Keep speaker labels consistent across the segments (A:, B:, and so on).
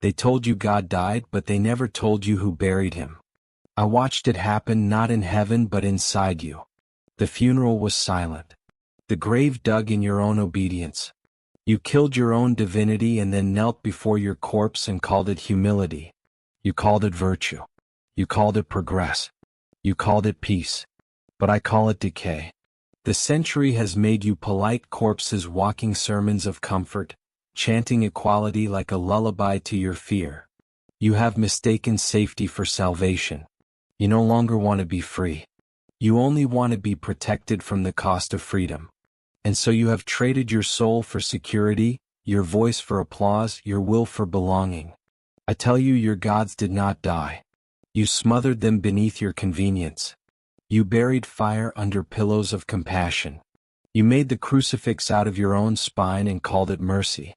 A: They told you God died, but they never told you who buried him. I watched it happen, not in heaven but inside you. The funeral was silent. The grave dug in your own obedience. You killed your own divinity and then knelt before your corpse and called it humility. You called it virtue. You called it progress. You called it peace. But I call it decay. The century has made you polite corpses walking sermons of comfort, chanting equality like a lullaby to your fear. You have mistaken safety for salvation. You no longer want to be free. You only want to be protected from the cost of freedom. And so you have traded your soul for security, your voice for applause, your will for belonging. I tell you, your gods did not die. You smothered them beneath your convenience. You buried fire under pillows of compassion. You made the crucifix out of your own spine and called it mercy.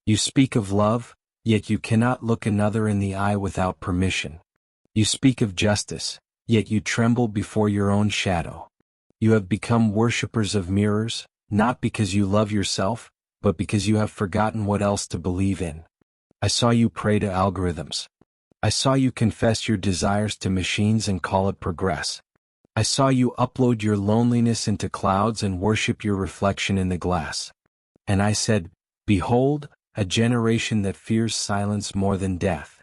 A: You speak of love, yet you cannot look another in the eye without permission. You speak of justice, yet you tremble before your own shadow. You have become worshippers of mirrors, not because you love yourself, but because you have forgotten what else to believe in. I saw you pray to algorithms. I saw you confess your desires to machines and call it progress. I saw you upload your loneliness into clouds and worship your reflection in the glass. And I said, behold, a generation that fears silence more than death.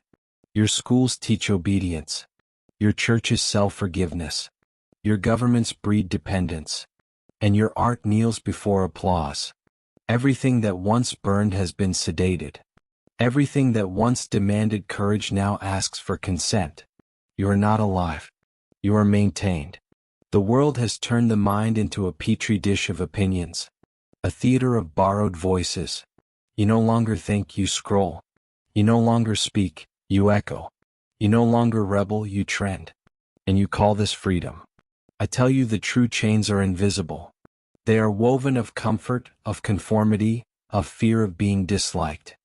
A: Your schools teach obedience. Your churches sell forgiveness. Your governments breed dependence. And your art kneels before applause. Everything that once burned has been sedated. Everything that once demanded courage now asks for consent. You are not alive. You are maintained. The world has turned the mind into a petri dish of opinions. A theater of borrowed voices. You no longer think, you scroll. You no longer speak, you echo. You no longer rebel, you trend. And you call this freedom. I tell you, the true chains are invisible. They are woven of comfort, of conformity, of fear of being disliked.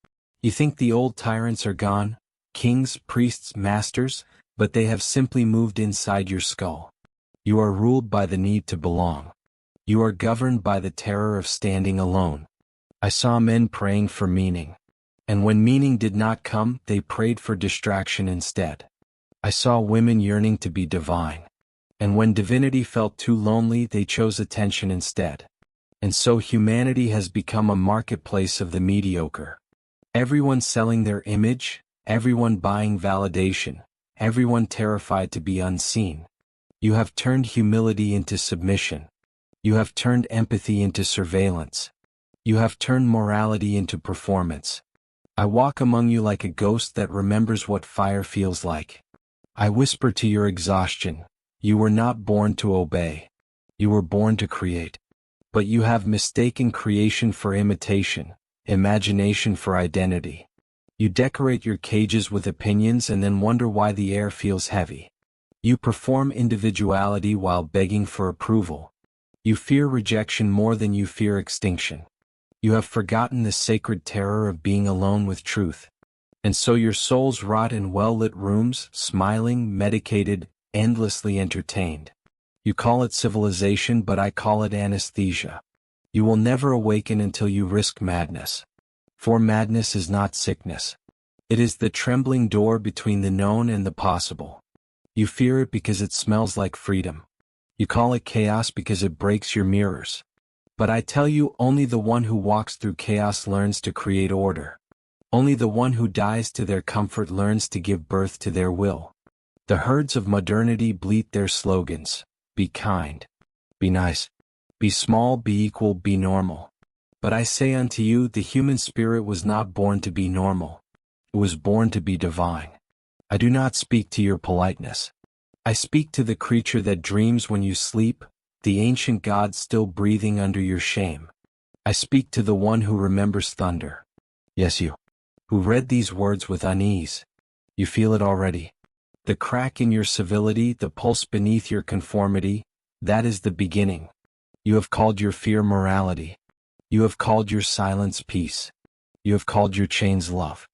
A: You think the old tyrants are gone, kings, priests, masters, but they have simply moved inside your skull. You are ruled by the need to belong. You are governed by the terror of standing alone. I saw men praying for meaning. And when meaning did not come, they prayed for distraction instead. I saw women yearning to be divine. And when divinity felt too lonely, they chose attention instead. And so humanity has become a marketplace of the mediocre. Everyone selling their image, everyone buying validation, everyone terrified to be unseen. You have turned humility into submission. You have turned empathy into surveillance. You have turned morality into performance. I walk among you like a ghost that remembers what fire feels like. I whisper to your exhaustion, you were not born to obey. You were born to create. But you have mistaken creation for imitation, imagination for identity. You decorate your cages with opinions and then wonder why the air feels heavy. You perform individuality while begging for approval. You fear rejection more than you fear extinction. You have forgotten the sacred terror of being alone with truth. And so your souls rot in well-lit rooms, smiling, medicated, endlessly entertained. You call it civilization, but I call it anesthesia. You will never awaken until you risk madness. For madness is not sickness. It is the trembling door between the known and the possible. You fear it because it smells like freedom. You call it chaos because it breaks your mirrors. But I tell you, only the one who walks through chaos learns to create order. Only the one who dies to their comfort learns to give birth to their will. The herds of modernity bleat their slogans. Be kind. Be nice. Be small, be equal, be normal. But I say unto you, the human spirit was not born to be normal. It was born to be divine. I do not speak to your politeness. I speak to the creature that dreams when you sleep, the ancient God still breathing under your shame. I speak to the one who remembers thunder. Yes, you, who read these words with unease. You feel it already. The crack in your civility, the pulse beneath your conformity, that is the beginning. You have called your fear morality. You have called your silence peace. You have called your chains love.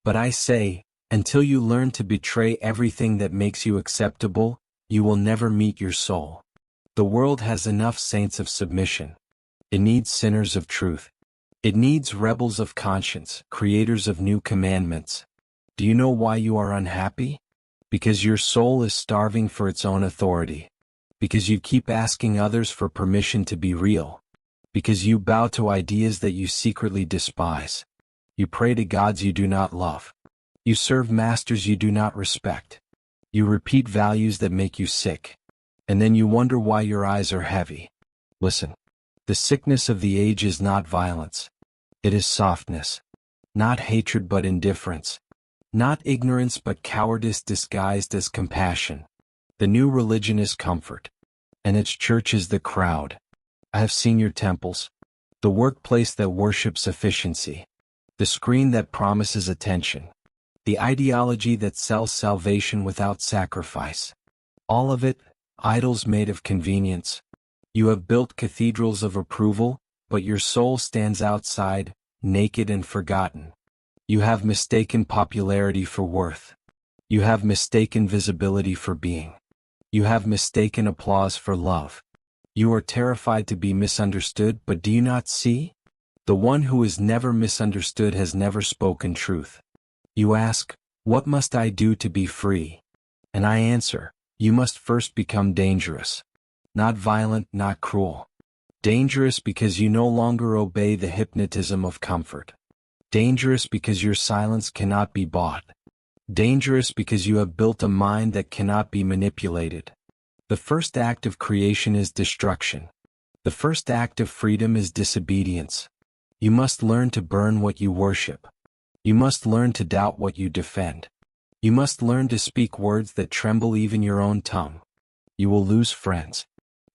A: But I say, until you learn to betray everything that makes you acceptable, you will never meet your soul. The world has enough saints of submission. It needs sinners of truth. It needs rebels of conscience, creators of new commandments. Do you know why you are unhappy? Because your soul is starving for its own authority. Because you keep asking others for permission to be real. Because you bow to ideas that you secretly despise. You pray to gods you do not love. You serve masters you do not respect. You repeat values that make you sick. And then you wonder why your eyes are heavy. Listen. The sickness of the age is not violence. It is softness. Not hatred but indifference. Not ignorance but cowardice disguised as compassion. The new religion is comfort. And its church is the crowd. I have seen your temples. The workplace that worships efficiency. The screen that promises attention. The ideology that sells salvation without sacrifice. All of it, idols made of convenience. You have built cathedrals of approval, but your soul stands outside, naked and forgotten. You have mistaken popularity for worth. You have mistaken visibility for being. You have mistaken applause for love. You are terrified to be misunderstood, but do you not see? The one who is never misunderstood has never spoken truth. You ask, what must I do to be free? And I answer, you must first become dangerous. Not violent, not cruel. Dangerous because you no longer obey the hypnotism of comfort. Dangerous because your silence cannot be bought. Dangerous because you have built a mind that cannot be manipulated. The first act of creation is destruction. The first act of freedom is disobedience. You must learn to burn what you worship. You must learn to doubt what you defend. You must learn to speak words that tremble even your own tongue. You will lose friends.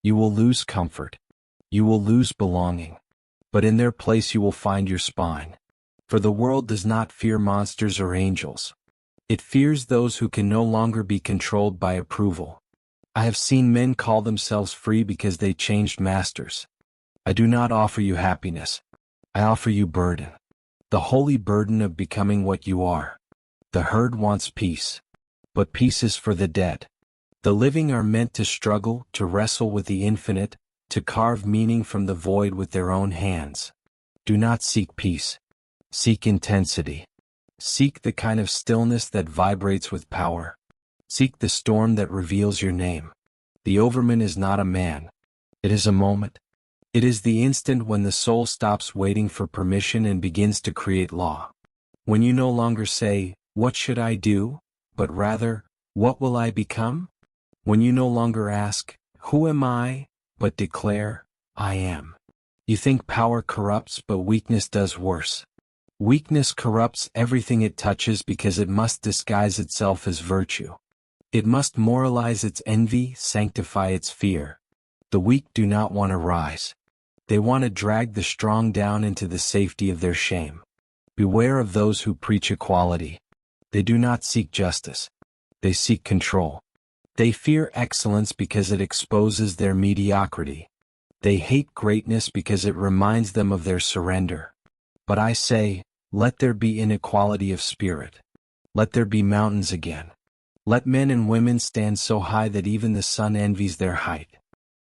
A: You will lose comfort. You will lose belonging. But in their place you will find your spine. For the world does not fear monsters or angels. It fears those who can no longer be controlled by approval. I have seen men call themselves free because they changed masters. I do not offer you happiness. I offer you burden. The holy burden of becoming what you are. The herd wants peace. But peace is for the dead. The living are meant to struggle, to wrestle with the infinite, to carve meaning from the void with their own hands. Do not seek peace. Seek intensity. Seek the kind of stillness that vibrates with power. Seek the storm that reveals your name. The overman is not a man. It is a moment. It is the instant when the soul stops waiting for permission and begins to create law. When you no longer say, what should I do? But rather, what will I become? When you no longer ask, who am I? But declare, I am. You think power corrupts, but weakness does worse. Weakness corrupts everything it touches because it must disguise itself as virtue. It must moralize its envy, sanctify its fear. The weak do not want to rise. They want to drag the strong down into the safety of their shame. Beware of those who preach equality. They do not seek justice. They seek control. They fear excellence because it exposes their mediocrity. They hate greatness because it reminds them of their surrender. But I say, let there be inequality of spirit. Let there be mountains again. Let men and women stand so high that even the sun envies their height.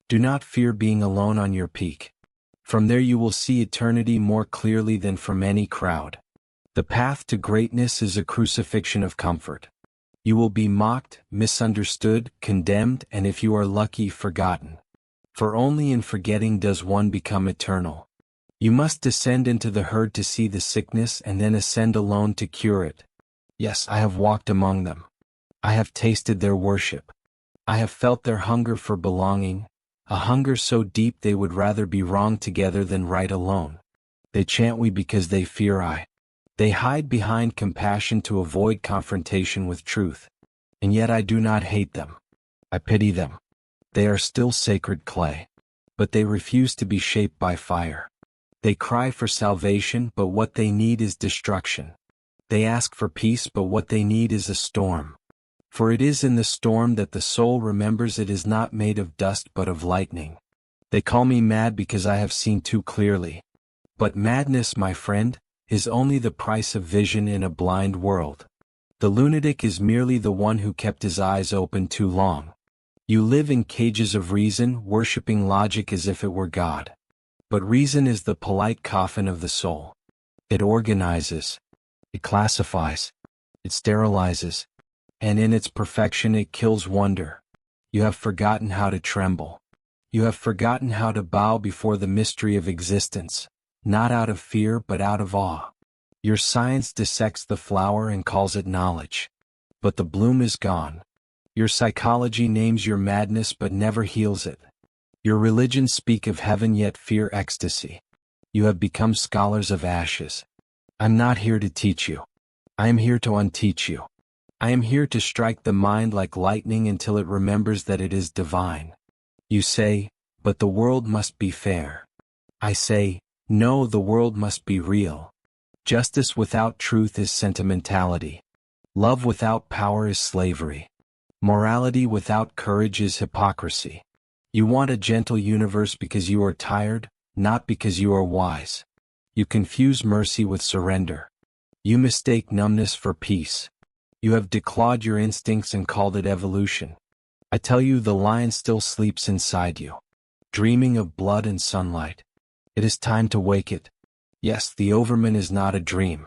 A: Do not fear being alone on your peak. From there you will see eternity more clearly than from any crowd. The path to greatness is a crucifixion of comfort. You will be mocked, misunderstood, condemned, and if you are lucky, forgotten. For only in forgetting does one become eternal. You must descend into the herd to see the sickness and then ascend alone to cure it. Yes, I have walked among them. I have tasted their worship. I have felt their hunger for belonging, a hunger so deep they would rather be wrong together than right alone. They chant we because they fear I. They hide behind compassion to avoid confrontation with truth. And yet I do not hate them. I pity them. They are still sacred clay. But they refuse to be shaped by fire. They cry for salvation, but what they need is destruction. They ask for peace, but what they need is a storm. For it is in the storm that the soul remembers it is not made of dust but of lightning. They call me mad because I have seen too clearly. But madness, my friend, is only the price of vision in a blind world. The lunatic is merely the one who kept his eyes open too long. You live in cages of reason, worshipping logic as if it were God. But reason is the polite coffin of the soul. It organizes. It classifies. It sterilizes, and in its perfection it kills wonder. You have forgotten how to tremble. You have forgotten how to bow before the mystery of existence, not out of fear but out of awe. Your science dissects the flower and calls it knowledge. But the bloom is gone. Your psychology names your madness but never heals it. Your religions speak of heaven yet fear ecstasy. You have become scholars of ashes. I'm not here to teach you. I am here to unteach you. I am here to strike the mind like lightning until it remembers that it is divine. You say, but the world must be fair. I say, no, the world must be real. Justice without truth is sentimentality. Love without power is slavery. Morality without courage is hypocrisy. You want a gentle universe because you are tired, not because you are wise. You confuse mercy with surrender. You mistake numbness for peace. You have declawed your instincts and called it evolution. I tell you, the lion still sleeps inside you, dreaming of blood and sunlight. It is time to wake it. Yes, the overman is not a dream.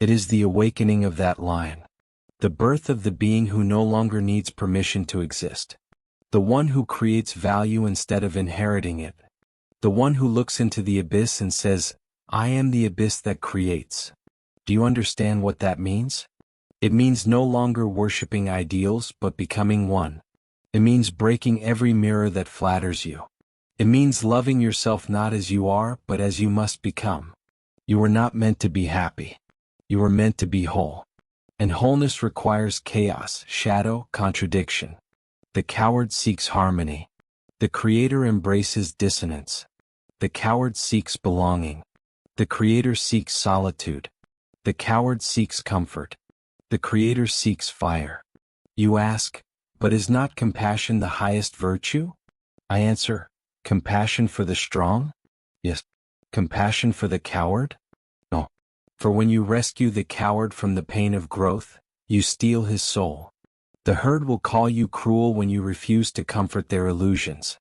A: It is the awakening of that lion. The birth of the being who no longer needs permission to exist. The one who creates value instead of inheriting it. The one who looks into the abyss and says, I am the abyss that creates. Do you understand what that means? It means no longer worshiping ideals but becoming one. It means breaking every mirror that flatters you. It means loving yourself not as you are but as you must become. You were not meant to be happy. You were meant to be whole. And wholeness requires chaos, shadow, contradiction. The coward seeks harmony. The Creator embraces dissonance. The coward seeks belonging. The Creator seeks solitude. The coward seeks comfort. The Creator seeks fire. You ask, but is not compassion the highest virtue? I answer, compassion for the strong? Yes. Compassion for the coward? No. For when you rescue the coward from the pain of growth, you steal his soul. The herd will call you cruel when you refuse to comfort their illusions.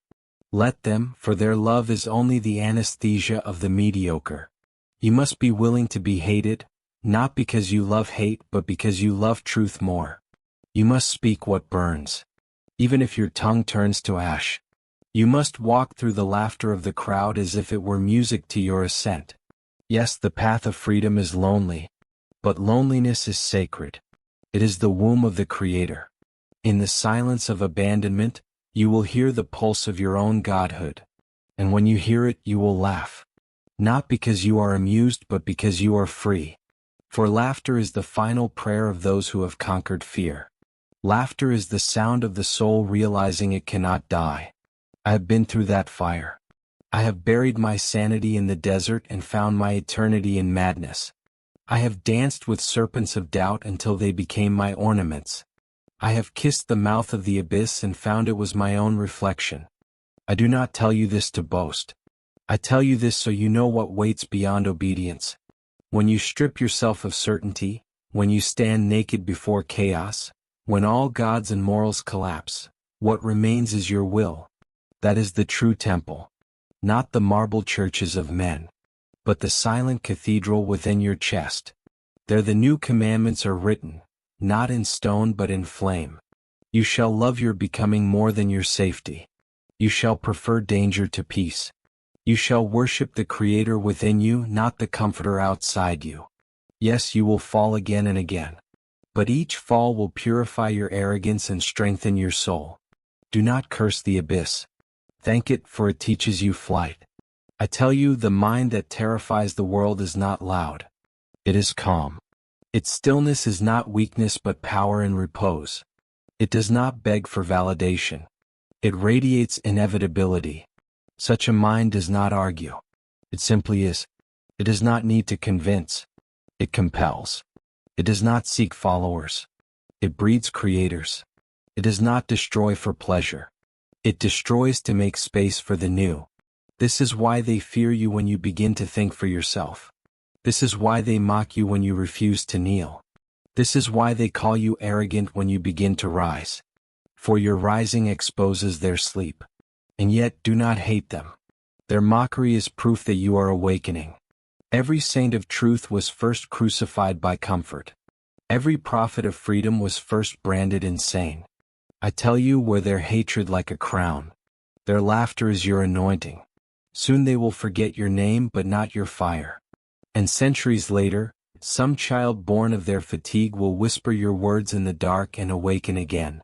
A: Let them, for their love is only the anesthesia of the mediocre. You must be willing to be hated, not because you love hate but because you love truth more. You must speak what burns, even if your tongue turns to ash. You must walk through the laughter of the crowd as if it were music to your ascent. Yes, the path of freedom is lonely, but loneliness is sacred. It is the womb of the Creator. In the silence of abandonment, you will hear the pulse of your own godhood. And when you hear it, you will laugh. Not because you are amused but because you are free. For laughter is the final prayer of those who have conquered fear. Laughter is the sound of the soul realizing it cannot die. I have been through that fire. I have buried my sanity in the desert and found my eternity in madness. I have danced with serpents of doubt until they became my ornaments. I have kissed the mouth of the abyss and found it was my own reflection. I do not tell you this to boast. I tell you this so you know what waits beyond obedience. When you strip yourself of certainty, when you stand naked before chaos, when all gods and morals collapse, what remains is your will. That is the true temple. Not the marble churches of men, but the silent cathedral within your chest. There the new commandments are written, not in stone but in flame. You shall love your becoming more than your safety. You shall prefer danger to peace. You shall worship the Creator within you, not the comforter outside you. Yes, you will fall again and again. But each fall will purify your arrogance and strengthen your soul. Do not curse the abyss. Thank it, for it teaches you flight. I tell you, the mind that terrifies the world is not loud. It is calm. Its stillness is not weakness but power and repose. It does not beg for validation. It radiates inevitability. Such a mind does not argue. It simply is. It does not need to convince. It compels. It does not seek followers. It breeds creators. It does not destroy for pleasure. It destroys to make space for the new. This is why they fear you when you begin to think for yourself. This is why they mock you when you refuse to kneel. This is why they call you arrogant when you begin to rise. For your rising exposes their sleep. And yet do not hate them. Their mockery is proof that you are awakening. Every saint of truth was first crucified by comfort. Every prophet of freedom was first branded insane. I tell you, wear their hatred like a crown. Their laughter is your anointing. Soon they will forget your name but not your fire. And centuries later, some child born of their fatigue will whisper your words in the dark and awaken again.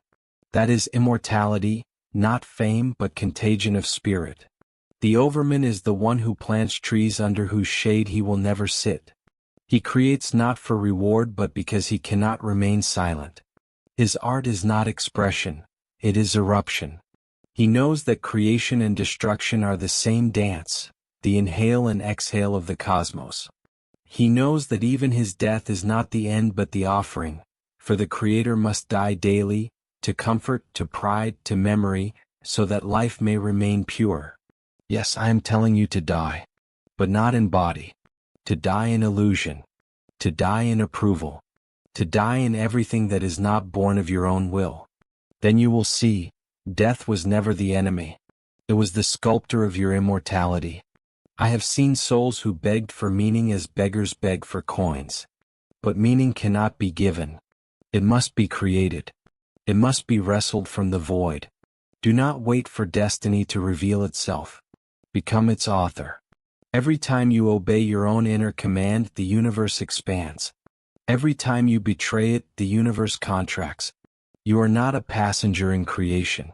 A: That is immortality, not fame but contagion of spirit. The overman is the one who plants trees under whose shade he will never sit. He creates not for reward but because he cannot remain silent. His art is not expression, it is eruption. He knows that creation and destruction are the same dance, the inhale and exhale of the cosmos. He knows that even his death is not the end but the offering, for the Creator must die daily, to comfort, to pride, to memory, so that life may remain pure. Yes, I am telling you to die, but not in body. To die in illusion. To die in approval. To die in everything that is not born of your own will. Then you will see, death was never the enemy. It was the sculptor of your immortality. I have seen souls who begged for meaning as beggars beg for coins. But meaning cannot be given. It must be created. It must be wrestled from the void. Do not wait for destiny to reveal itself. Become its author. Every time you obey your own inner command, the universe expands. Every time you betray it, the universe contracts. You are not a passenger in creation.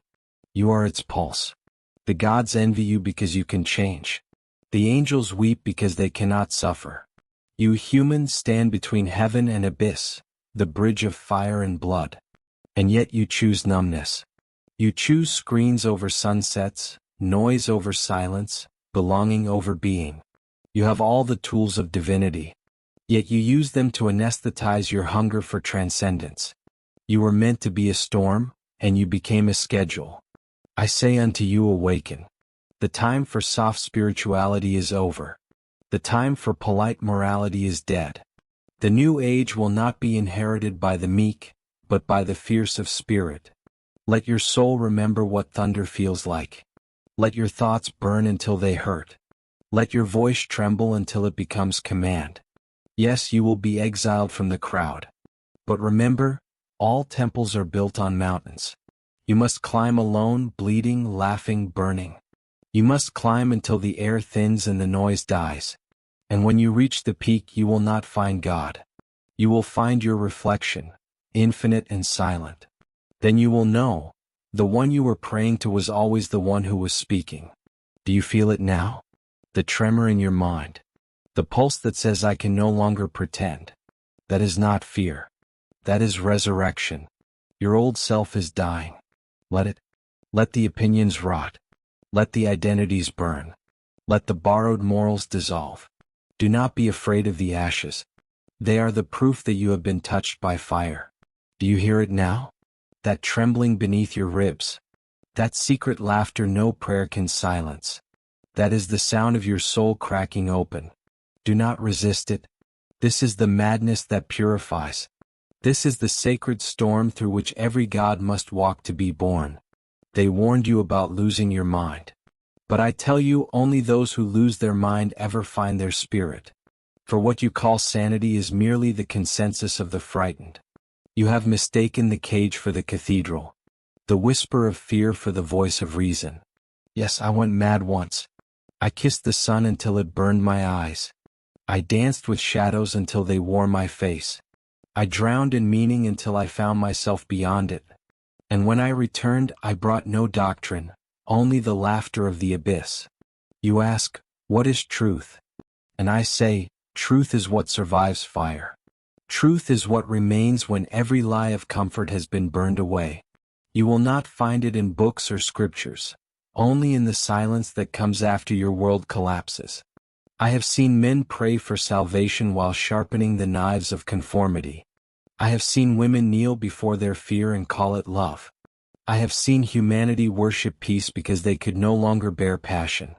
A: You are its pulse. The gods envy you because you can change. The angels weep because they cannot suffer. You humans stand between heaven and abyss, the bridge of fire and blood. And yet you choose numbness. You choose screens over sunsets, noise over silence, belonging over being. You have all the tools of divinity. Yet you use them to anesthetize your hunger for transcendence. You were meant to be a storm, and you became a schedule. I say unto you, awaken. The time for soft spirituality is over. The time for polite morality is dead. The new age will not be inherited by the meek, but by the fierce of spirit. Let your soul remember what thunder feels like. Let your thoughts burn until they hurt. Let your voice tremble until it becomes command. Yes, you will be exiled from the crowd. But remember, all temples are built on mountains. You must climb alone, bleeding, laughing, burning. You must climb until the air thins and the noise dies. And when you reach the peak, you will not find God. You will find your reflection, infinite and silent. Then you will know, the one you were praying to was always the one who was speaking. Do you feel it now? The tremor in your mind. The pulse that says I can no longer pretend. That is not fear. That is resurrection. Your old self is dying. Let it. Let the opinions rot. Let the identities burn. Let the borrowed morals dissolve. Do not be afraid of the ashes. They are the proof that you have been touched by fire. Do you hear it now? That trembling beneath your ribs. That secret laughter no prayer can silence. That is the sound of your soul cracking open. Do not resist it. This is the madness that purifies. This is the sacred storm through which every god must walk to be born. They warned you about losing your mind. But I tell you, only those who lose their mind ever find their spirit. For what you call sanity is merely the consensus of the frightened. You have mistaken the cage for the cathedral. The whisper of fear for the voice of reason. Yes, I went mad once. I kissed the sun until it burned my eyes. I danced with shadows until they wore my face. I drowned in meaning until I found myself beyond it. And when I returned, I brought no doctrine, only the laughter of the abyss. You ask, what is truth? And I say, truth is what survives fire. Truth is what remains when every lie of comfort has been burned away. You will not find it in books or scriptures, only in the silence that comes after your world collapses. I have seen men pray for salvation while sharpening the knives of conformity. I have seen women kneel before their fear and call it love. I have seen humanity worship peace because they could no longer bear passion.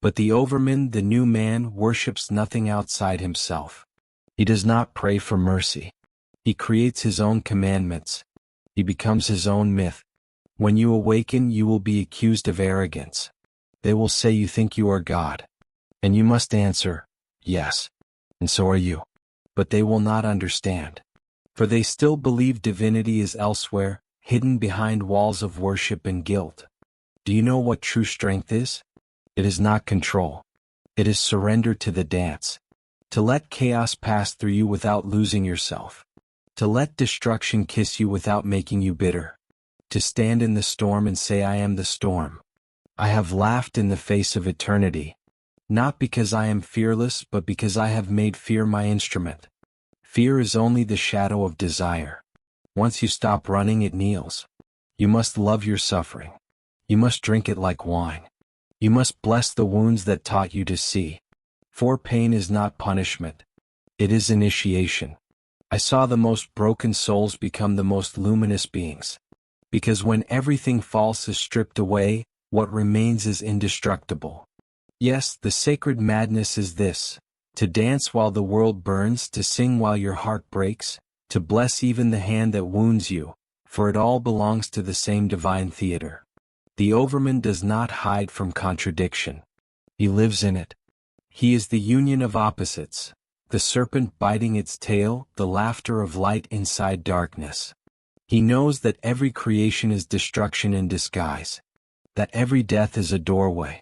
A: But the overman, the new man, worships nothing outside himself. He does not pray for mercy. He creates his own commandments. He becomes his own myth. When you awaken, you will be accused of arrogance. They will say you think you are God. And you must answer, yes. And so are you. But they will not understand. For they still believe divinity is elsewhere, hidden behind walls of worship and guilt. Do you know what true strength is? It is not control. It is surrender to the dance. To let chaos pass through you without losing yourself. To let destruction kiss you without making you bitter. To stand in the storm and say, I am the storm. I have laughed in the face of eternity. Not because I am fearless, but because I have made fear my instrument. Fear is only the shadow of desire. Once you stop running, it kneels. You must love your suffering. You must drink it like wine. You must bless the wounds that taught you to see. For pain is not punishment. It is initiation. I saw the most broken souls become the most luminous beings. Because when everything false is stripped away, what remains is indestructible. Yes, the sacred madness is this: to dance while the world burns, to sing while your heart breaks, to bless even the hand that wounds you, for it all belongs to the same divine theater. The overman does not hide from contradiction. He lives in it. He is the union of opposites, the serpent biting its tail, the laughter of light inside darkness. He knows that every creation is destruction in disguise, that every death is a doorway.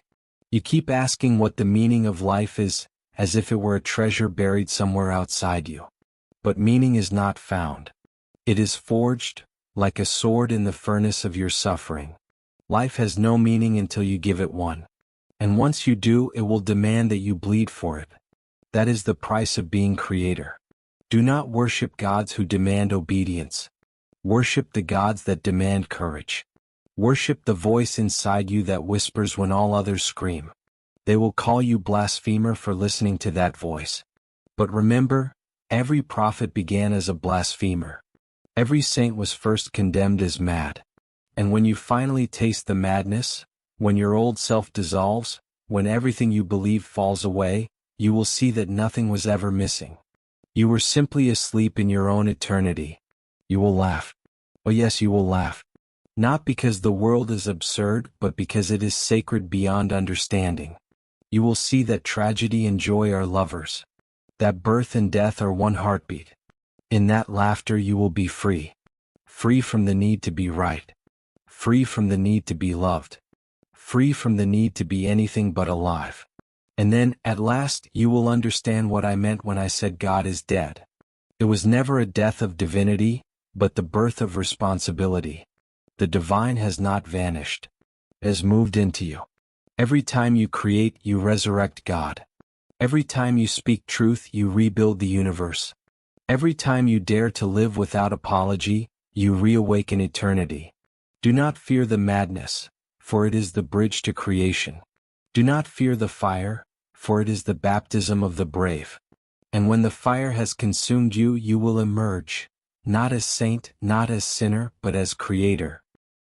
A: You keep asking what the meaning of life is, as if it were a treasure buried somewhere outside you. But meaning is not found. It is forged, like a sword in the furnace of your suffering. Life has no meaning until you give it one. And once you do, it will demand that you bleed for it. That is the price of being creator. Do not worship gods who demand obedience. Worship the gods that demand courage. Worship the voice inside you that whispers when all others scream. They will call you blasphemer for listening to that voice. But remember, every prophet began as a blasphemer. Every saint was first condemned as mad. And when you finally taste the madness, when your old self dissolves, when everything you believe falls away, you will see that nothing was ever missing. You were simply asleep in your own eternity. You will laugh. Oh yes, you will laugh. Not because the world is absurd, but because it is sacred beyond understanding. You will see that tragedy and joy are lovers. That birth and death are one heartbeat. In that laughter you will be free. Free from the need to be right. Free from the need to be loved. Free from the need to be anything but alive. And then, at last, you will understand what I meant when I said God is dead. It was never a death of divinity, but the birth of responsibility. The divine has not vanished. It has moved into you. Every time you create, you resurrect God. Every time you speak truth, you rebuild the universe. Every time you dare to live without apology, you reawaken eternity. Do not fear the madness, for it is the bridge to creation. Do not fear the fire, for it is the baptism of the brave. And when the fire has consumed you, you will emerge, not as saint, not as sinner, but as creator.